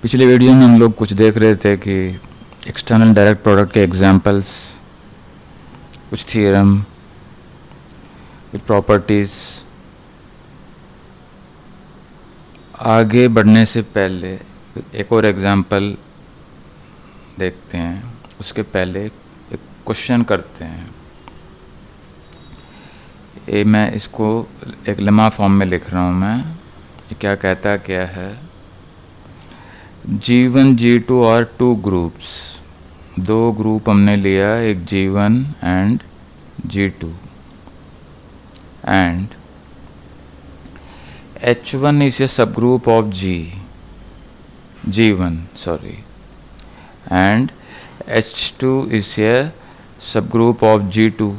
पिछले वीडियो में हम लोग कुछ देख रहे थे कि एक्सटर्नल डायरेक्ट प्रोडक्ट के एग्जांपल्स, कुछ थ्योरम, कुछ प्रॉपर्टीज़। आगे बढ़ने से पहले एक और एग्जांपल देखते हैं, उसके पहले एक क्वेश्चन करते हैं। ये मैं इसको एक लेमा फॉर्म में लिख रहा हूँ। मैं ये क्या कहता क्या है, G1 G2 और टू ग्रुप्स, दो ग्रुप हमने लिया, एक G1 and G2, and H1 is a subgroup of G1, sorry, and H2 is a subgroup of G2।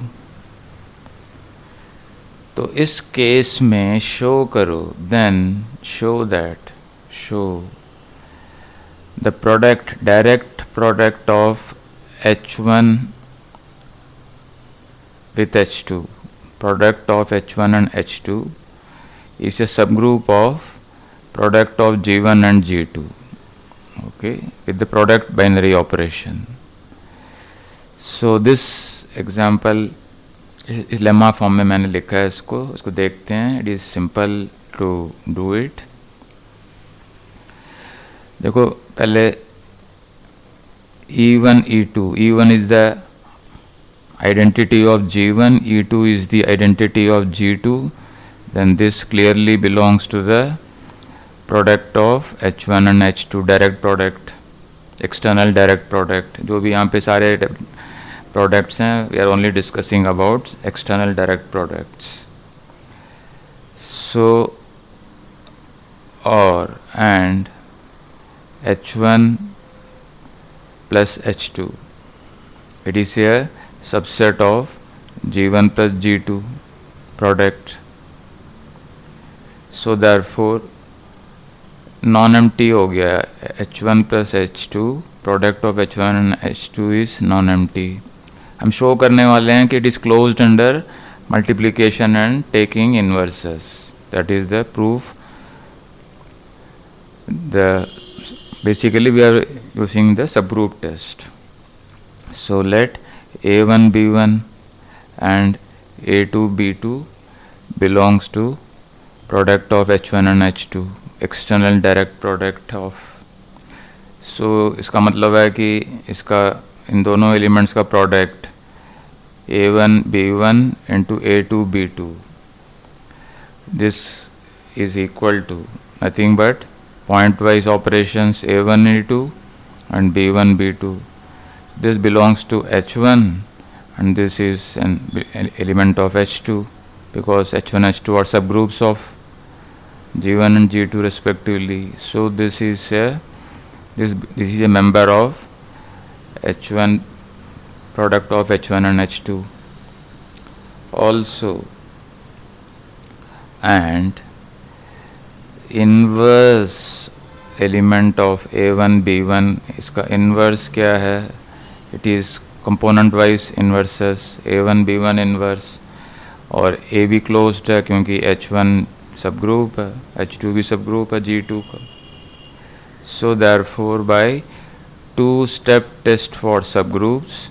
तो इस केस में शो करो, then show that, show the direct product of H1 with H2, product of H1 and H2 is a subgroup of product of G1 and G2, okay, with the product binary operation. So this example इस lemma form में मैंने लिखा है, इसको देखते हैं। It is simple to do it. देखो पहले E1 E2, E1 is the identity of G1, E2 is the identity of G2, then this clearly belongs to the product of H1 and H2, direct product, external direct product। जो भी यहाँ पे सारे products हैं, we are only discussing about external direct products। So or and H1 plus H2, it is a subset of G1 plus G2 product। So therefore non-empty हो गया, H1 plus H2 product of H1 and H2 is non-empty। हम show करने वाले हैं कि it is closed under multiplication and taking inverses, that is the proof। Basically we are using the subgroup test। So let A1 B1 and A2 B2 belongs to product of H1 and H2, external direct product of। So इसका मतलब है कि इसका इन दोनों elements का product A1 B1 into A2 B2, this is equal to nothing but point-wise operations A1 A2 and B1 B2। This belongs to H1 and this is an element of H2, because H1 H2 are subgroups of G1 and G2 respectively। So this is a member of H1, product of H1 and H2 also। And inverse element of A1 B1, इसका inverse क्या है, it is component wise inverses, A1 B1 inverse, और A भी closed है क्योंकि H1 subgroup है, H2 भी subgroup है G2 का। So therefore by two-step test for subgroups,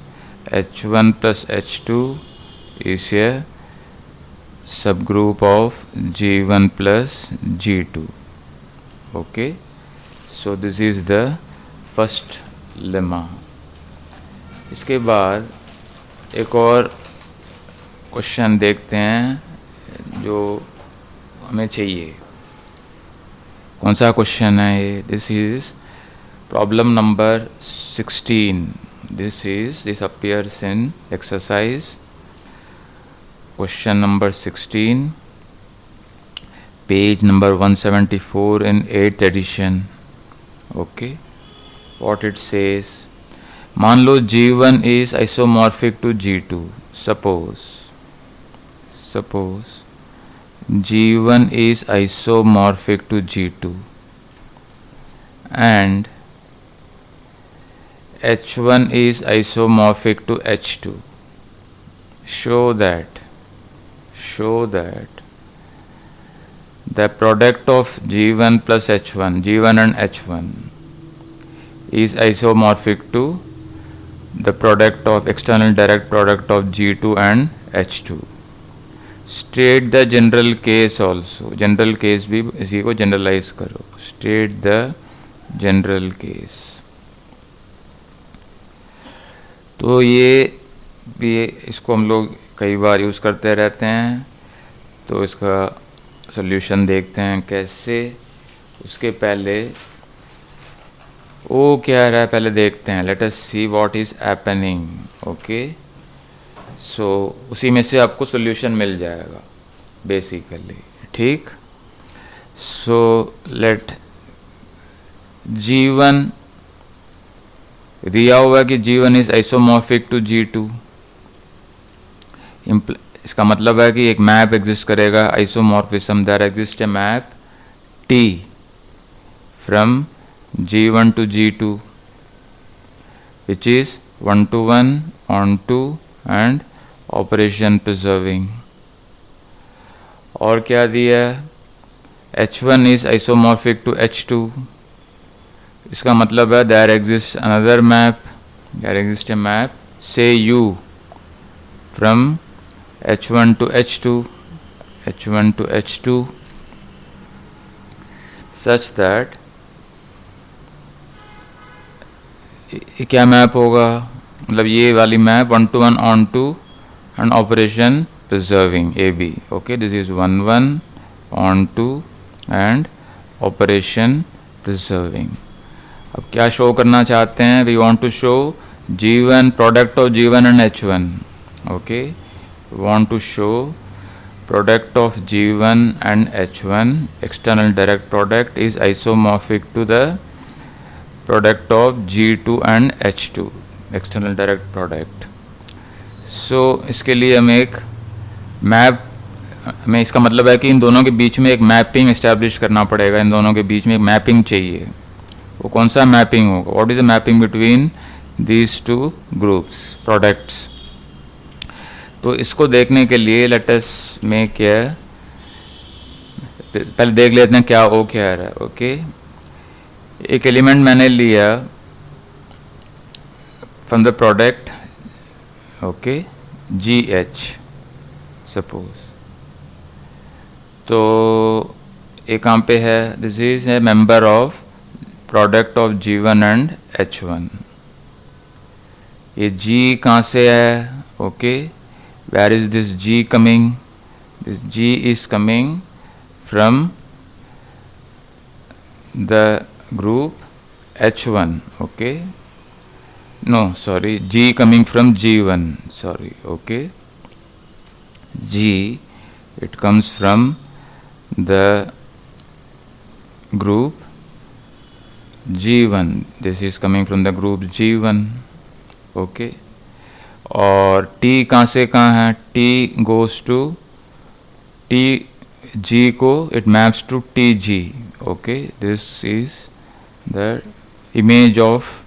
H1 plus H2 is a subgroup of G1 plus G2, okay। So this is the first lemma। इसके बाद एक और क्वेश्चन देखते हैं जो हमें चाहिए। कौन सा क्वेश्चन है ये? This is problem number 16। This appears in exercise question number 16, page number 174 in 8th edition, okay। What it says, मान लो G1 is isomorphic to G2। suppose G1 is isomorphic to G2 and H1 is isomorphic to H2। show that the product of G1 plus H1, G1 and H1 is isomorphic to the product of external direct product of G2 and H2. State the general case also. General case भी इसी को generalize करो. State the general case. तो ये भी इसको हम लोग कई बार यूज़ करते रहते हैं. तो इसका सॉल्यूशन देखते हैं कैसे. उसके पहले वो क्या रहा है पहले देखते हैं. Let us see what is happening. Okay, so उसी में से आपको सॉल्यूशन मिल जाएगा बेसिकली. ठीक. सो लेट G1 दिया हुआ कि G1 is isomorphic to G2. इसका मतलब है कि एक मैप एग्जिस्ट करेगा isomorphism. There exist a map T from G1 to G2 which is 1-to-1, on-to and operation preserving. और क्या दिया है? H1 is isomorphic to H2. इसका मतलब है there exists another map. There exists a map, say U from H1 to H2, H1 to H2 such that क्या map होगा? मतलब ये वाली map 1-to-1, on-to and operation preserving AB. Okay, this is 1-1, on-to and operation preserving. अब क्या show करना चाहते हैं? We want to show G1 product of G1 and H1. Okay, we want to show product of G1 and H1 external direct product is isomorphic to the product of G2 and H2 external direct product. So इसके लिए हमें एक map में, इसका मतलब है कि इन दोनों के बीच में एक मैपिंग इस्टेब्लिश करना पड़ेगा. इन दोनों के बीच में एक मैपिंग चाहिए. वो कौन सा मैपिंग होगा? What is the mapping between these two groups products? तो इसको देखने के लिए लेट अस मेक पहले देख लेते हैं क्या वो क्या रहा है. ओके, एक एलिमेंट मैंने लिया from the product. Okay, GH suppose. तो एक कहाँ पे है? This is a member of product of G1 and H1. ये G कहाँ से है? Okay, where is this G coming? This G is coming from the group H1. okay, no sorry, G coming from G1, sorry. Okay, G, it comes from the group G1. This is coming from the group G1. okay, और T कहाँ से कहाँ है? T goes to T, G को it maps to TG. okay, this is the image of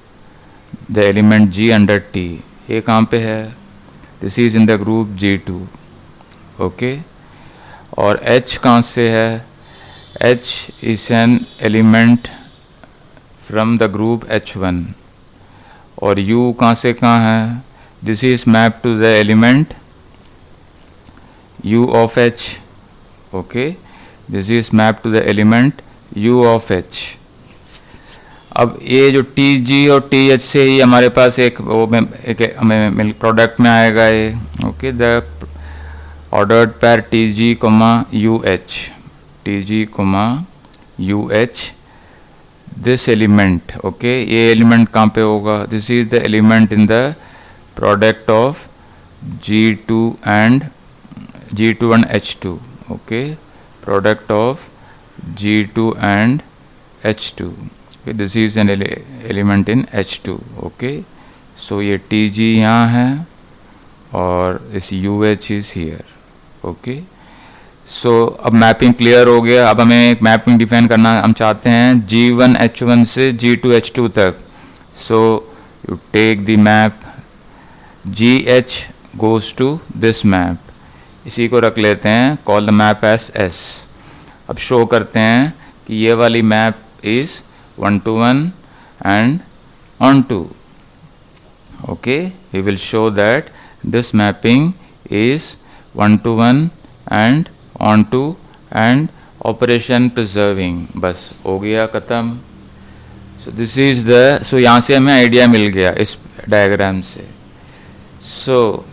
the element G under T. ये कहाँ पे है? This is in the group G2. okay, और H कहाँ से है? H is an element from the group H1. और U कहाँ से कहाँ है? This is mapped to the element U of H. okay, this is mapped to the element U of H. अब ये जो TG और TH से ही हमारे पास एक हमें मिल्क प्रोडक्ट में आएगा ये. ओके, द ऑर्डर्ड पैर TG, UH, TG, UH, this element. Okay, ये एलिमेंट कहाँ पे होगा? This is the element in the product of G2 and H2. Okay, product of G2 and H2. okay, this is an element in H2. okay, so ये TG यहाँ है और इस UH is here. okay, so अब mapping clear हो गया. अब हमें एक मैपिंग डिफाइन करना हम चाहते हैं G1 H1 से G2 H2 तक. so you take the map GH goes to this map. इसी को रख लेते हैं, call the map as S. अब शो करते हैं कि ये वाली map is 1-to-1 and onto. Okay, we will show that this mapping is one to one and onto and operation preserving. बस हो गया खत्म. So this is the, so यहाँ से हमें आइडिया मिल गया इस डायग्राम से. So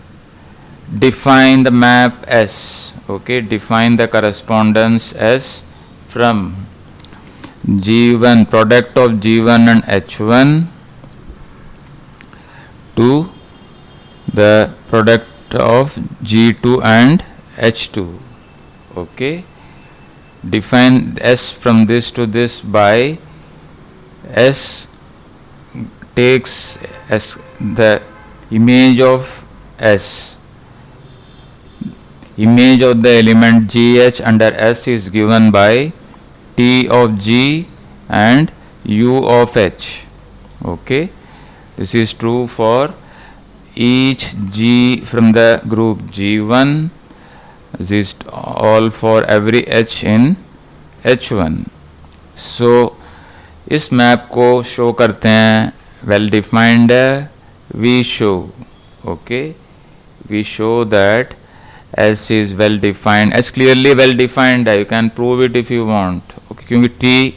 define the map S. Okay, define the correspondence S from G1, product of G1 and H1 to the product of G2 and H2. Okay, define S from this to this by S takes S the image of S. Image of the element GH under S is given by T of G and U of H. Okay, this is true for each G from the group G1. This is all for every H in H1. So इस map को show करते हैं, well defined है, we show. Okay, we show that S is well defined. S clearly well defined है, you can prove it if you want. Okay, क्योंकि T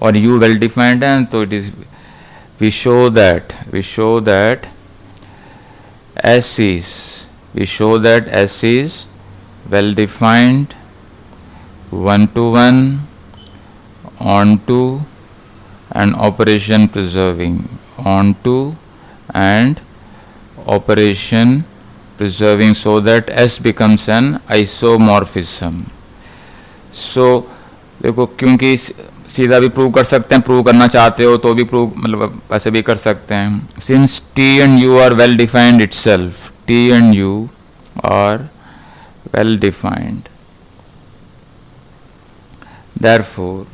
और U well defined है, तो it is we show that S is well defined, one to one, onto and operation preserving, onto and operation preserving, so that S becomes an isomorphism. So देखो, क्योंकि सीधा भी prove कर सकते हैं, prove करना चाहते हो तो भी प्रूव, मतलब ऐसे भी कर सकते हैं. Since T and U are well defined itself, T and U are well defined, therefore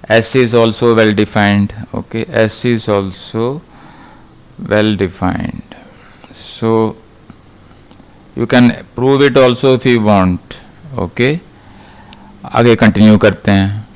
S is also well defined. Okay, S is also well defined. So you can prove it also if you want. Okay, आगे continue करते हैं.